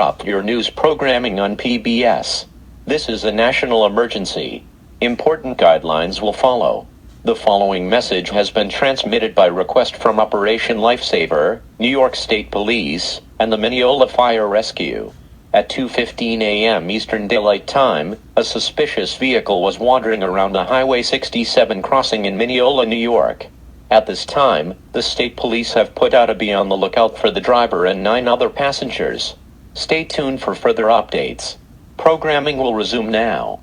interrupt your news programming on PBS. This is a national emergency. Important guidelines will follow. The following message has been transmitted by request from Operation Lifesaver, New York State Police, and the Mileola Fire Rescue. At 2:15 a.m. Eastern Daylight Time, a suspicious vehicle was wandering around the Highway 67 crossing in Mileola, New York. At this time, the state police have put out a be on the lookout for the driver and 9 other passengers. Stay tuned for further updates. Programming will resume now.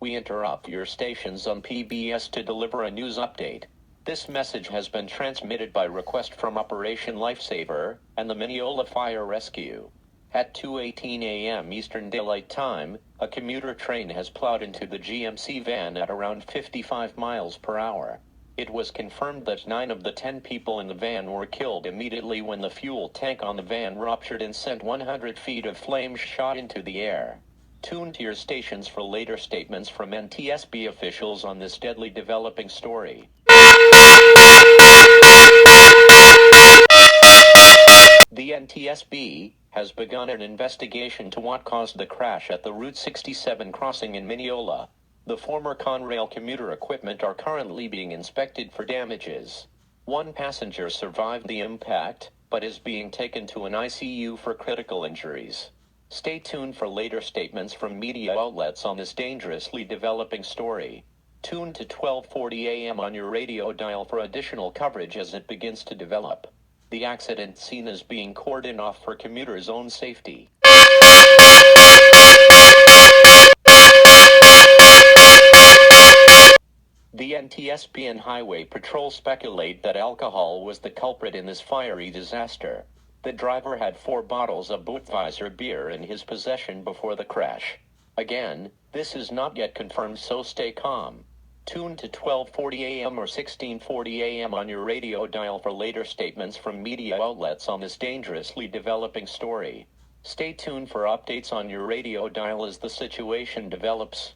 We interrupt your stations on PBS to deliver a news update. This message has been transmitted by request from Operation Lifesaver and the Mileola Fire Rescue. At 2:18 a.m. Eastern Daylight Time, a commuter train has plowed into the GMC van at around 55 miles per hour. It was confirmed that 9 of the 10 people in the van were killed immediately when the fuel tank on the van ruptured and sent 100 feet of flames shot into the air. Tune to your stations for later statements from NTSB officials on this deadly developing story. The NTSB has begun an investigation to what caused the crash at the Route 67 crossing in Mileola. The former Conrail commuter equipment are currently being inspected for damages. 1 passenger survived the impact, but is being taken to an ICU for critical injuries. Stay tuned for later statements from media outlets on this dangerously developing story. Tune to 12:40 a.m. on your radio dial for additional coverage as it begins to develop. The accident scene is being cordoned off for commuters' own safety. The NTSB and Highway Patrol speculate that alcohol was the culprit in this fiery disaster. The driver had 4 bottles of Budweiser beer in his possession before the crash. Again, this is not yet confirmed, so stay calm. Tune to 12:40 a.m. or 16:40 a.m. on your radio dial for later statements from media outlets on this dangerously developing story. Stay tuned for updates on your radio dial as the situation develops.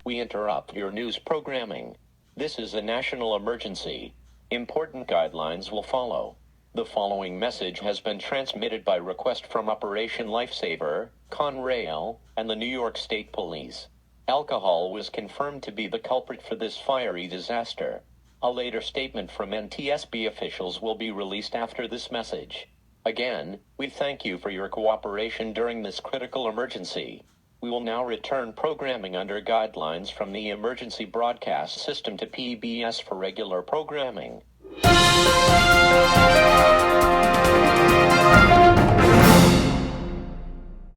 We interrupt your news programming. This is a national emergency. Important guidelines will follow. The following message has been transmitted by request from Operation Lifesaver, Conrail, and the New York State Police. Alcohol was confirmed to be the culprit for this fiery disaster. A later statement from NTSB officials will be released after this message. Again, we thank you for your cooperation during this critical emergency. We will now return programming under guidelines from the emergency broadcast system to PBS for regular programming.